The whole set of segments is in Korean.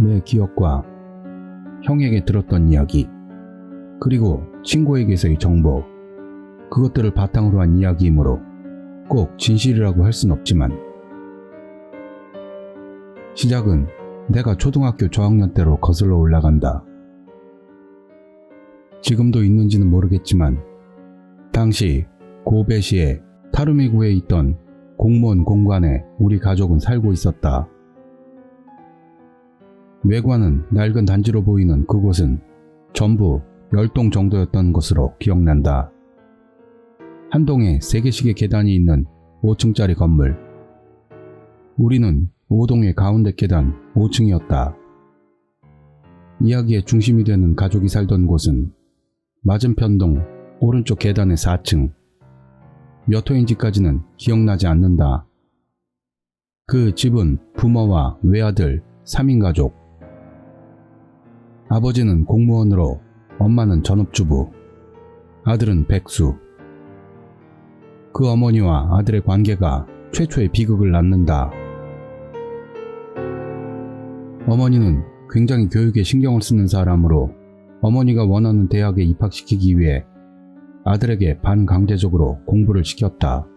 내 기억과 형에게 들었던 이야기, 그리고 친구에게서의 정보, 그것들을 바탕으로 한 이야기이므로 꼭 진실이라고 할 순 없지만, 시작은 내가 초등학교 저학년 때로 거슬러 올라간다. 지금도 있는지는 모르겠지만 당시 고베시의 타르미구에 있던 공무원 공관에 우리 가족은 살고 있었다. 외관은 낡은 단지로 보이는 그곳은 전부 10동 정도였던 것으로 기억난다. 한 동에 3개씩의 계단이 있는 5층짜리 건물. 우리는 5동의 가운데 계단 5층이었다. 이야기의 중심이 되는 가족이 살던 곳은 맞은편 동 오른쪽 계단의 4층. 몇 호인지까지는 기억나지 않는다. 그 집은 부모와 외아들 3인 가족. 아버지는 공무원으로 엄마는 전업주부, 아들은 백수. 그 어머니와 아들의 관계가 최초의 비극을 낳는다. 어머니는 굉장히 교육에 신경을 쓰는 사람으로 어머니가 원하는 대학에 입학시키기 위해 아들에게 반강제적으로 공부를 시켰다.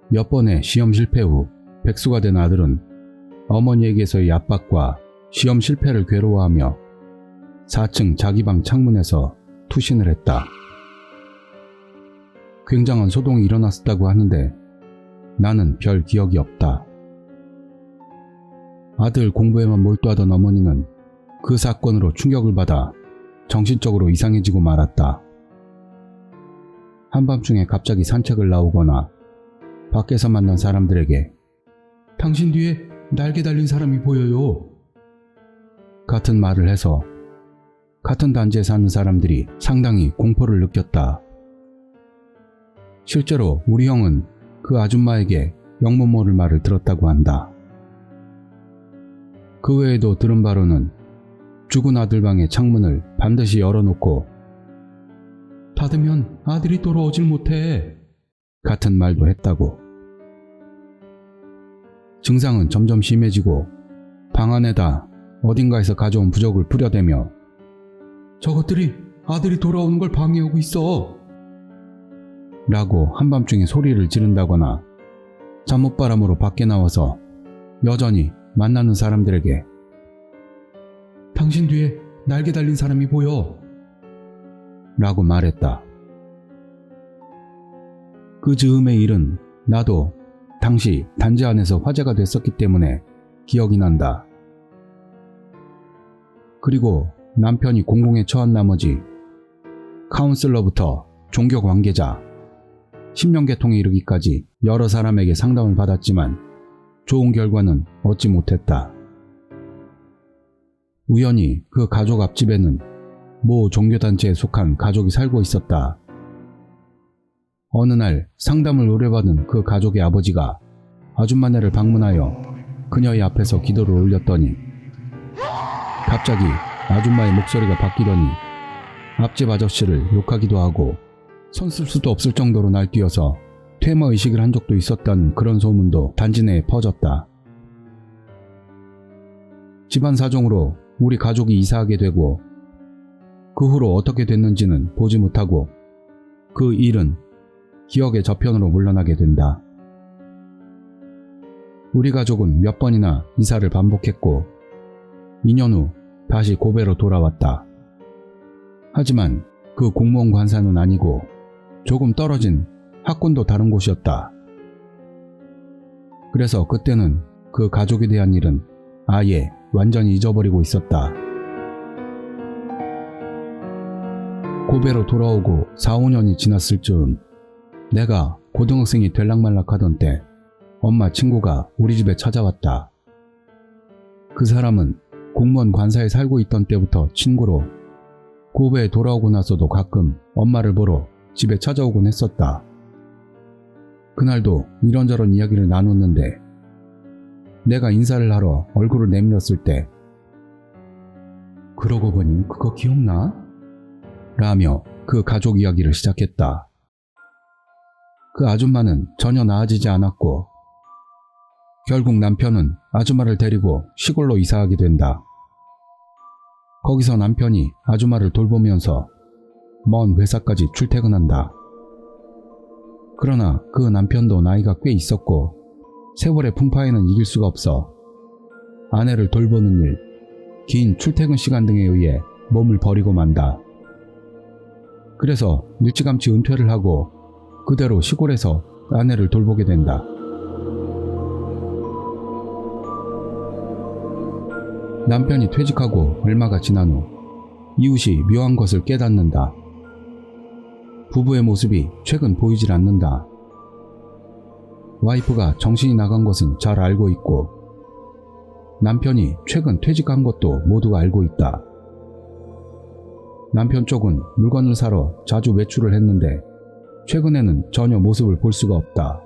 몇 번의 시험 실패 후 백수가 된 아들은 어머니에게서의 압박과 시험 실패를 괴로워하며 4층 자기 방 창문에서 투신을 했다. 굉장한 소동이 일어났었다고 하는데 나는 별 기억이 없다. 아들 공부에만 몰두하던 어머니는 그 사건으로 충격을 받아 정신적으로 이상해지고 말았다. 한밤중에 갑자기 산책을 나오거나 밖에서 만난 사람들에게 "당신 뒤에 날개 달린 사람이 보여요" 같은 말을 해서 같은 단지에 사는 사람들이 상당히 공포를 느꼈다. 실제로 우리 형은 그 아줌마에게 영문 모를 말을 들었다고 한다. 그 외에도 들은 바로는 죽은 아들 방의 창문을 반드시 열어놓고 "닫으면 아들이 돌아오질 못해" 같은 말도 했다고. 증상은 점점 심해지고 방 안에다 어딘가에서 가져온 부적을 뿌려대며 "저것들이 아들이 돌아오는 걸 방해하고 있어" 라고 한밤중에 소리를 지른다거나 잠옷바람으로 밖에 나와서 여전히 만나는 사람들에게 "당신 뒤에 날개 달린 사람이 보여" 라고 말했다. 그 즈음의 일은 나도 당시 단지 안에서 화제가 됐었기 때문에 기억이 난다. 그리고 남편이 공공에 처한 나머지 카운슬러부터 종교 관계자, 신명계통에 이르기까지 여러 사람에게 상담을 받았지만 좋은 결과는 얻지 못했다. 우연히 그 가족 앞집에는 모 종교단체에 속한 가족이 살고 있었다. 어느 날 상담을 의뢰받은 그 가족의 아버지가 아줌마네를 방문하여 그녀의 앞에서 기도를 올렸더니 갑자기 아줌마의 목소리가 바뀌더니 앞집 아저씨를 욕하기도 하고 손 쓸 수도 없을 정도로 날뛰어서 퇴마의식을 한 적도 있었다는 그런 소문도 단지 내에 퍼졌다. 집안 사정으로 우리 가족이 이사하게 되고 그 후로 어떻게 됐는지는 보지 못하고 그 일은 기억의 저편으로 물러나게 된다. 우리 가족은 몇 번이나 이사를 반복했고 2년 후 다시 고베로 돌아왔다. 하지만 그 공무원 관사는 아니고 조금 떨어진 학군도 다른 곳이었다. 그래서 그때는 그 가족에 대한 일은 아예 완전히 잊어버리고 있었다. 고베로 돌아오고 4, 5년이 지났을 즈음 내가 고등학생이 될락말락하던 때 엄마 친구가 우리 집에 찾아왔다. 그 사람은 공무원 관사에 살고 있던 때부터 친구로 고베에 돌아오고 나서도 가끔 엄마를 보러 집에 찾아오곤 했었다. 그날도 이런저런 이야기를 나눴는데 내가 인사를 하러 얼굴을 내밀었을 때 "그러고 보니 그거 기억나?" 라며 그 가족 이야기를 시작했다. 그 아줌마는 전혀 나아지지 않았고 결국 남편은 아줌마를 데리고 시골로 이사하게 된다. 거기서 남편이 아줌마를 돌보면서 먼 회사까지 출퇴근한다. 그러나 그 남편도 나이가 꽤 있었고 세월의 풍파에는 이길 수가 없어 아내를 돌보는 일, 긴 출퇴근 시간 등에 의해 몸을 버리고 만다. 그래서 일찌감치 은퇴를 하고 그대로 시골에서 아내를 돌보게 된다. 남편이 퇴직하고 얼마가 지난 후 이웃이 묘한 것을 깨닫는다. 부부의 모습이 최근 보이질 않는다. 와이프가 정신이 나간 것은 잘 알고 있고 남편이 최근 퇴직한 것도 모두가 알고 있다. 남편 쪽은 물건을 사러 자주 외출을 했는데 최근에는 전혀 모습을 볼 수가 없다.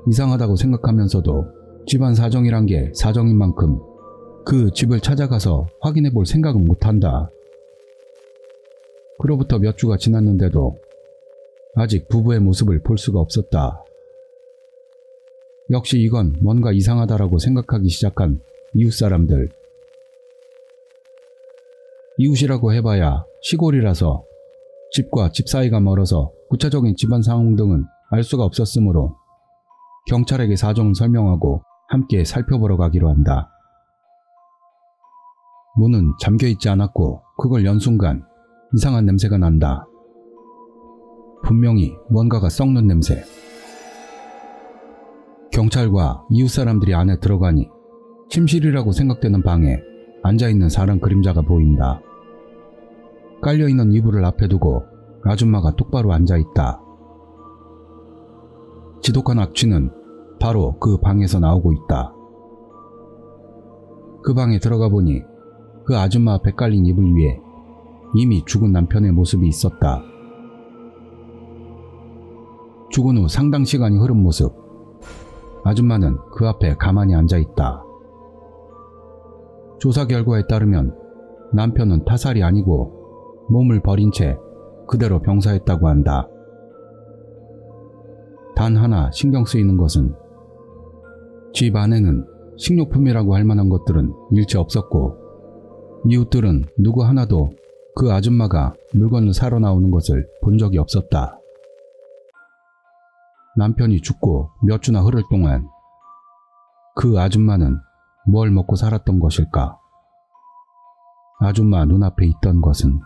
이상하다고 생각하면서도 집안 사정이란 게 사정인 만큼 그 집을 찾아가서 확인해 볼 생각은 못한다. 그로부터 몇 주가 지났는데도 아직 부부의 모습을 볼 수가 없었다. 역시 이건 뭔가 이상하다라고 생각하기 시작한 이웃 사람들. 이웃이라고 해봐야 시골이라서 집과 집 사이가 멀어서 구체적인 집안 상황 등은 알 수가 없었으므로 경찰에게 사정을 설명하고 함께 살펴보러 가기로 한다. 문은 잠겨있지 않았고 그걸 연 순간 이상한 냄새가 난다. 분명히 뭔가가 썩는 냄새. 경찰과 이웃 사람들이 안에 들어가니 침실이라고 생각되는 방에 앉아있는 사람 그림자가 보인다. 깔려있는 이불을 앞에 두고 아줌마가 똑바로 앉아있다. 지독한 악취는 바로 그 방에서 나오고 있다. 그 방에 들어가 보니 그 아줌마 앞에 깔린 이불 위에 이미 죽은 남편의 모습이 있었다. 죽은 후 상당 시간이 흐른 모습. 아줌마는 그 앞에 가만히 앉아있다. 조사 결과에 따르면 남편은 타살이 아니고 몸을 버린 채 그대로 병사했다고 한다. 단 하나 신경 쓰이는 것은 집 안에는 식료품이라고 할 만한 것들은 일체 없었고 이웃들은 누구 하나도 그 아줌마가 물건을 사러 나오는 것을 본 적이 없었다. 남편이 죽고 몇 주나 흐를 동안 그 아줌마는 뭘 먹고 살았던 것일까? 아줌마 눈앞에 있던 것은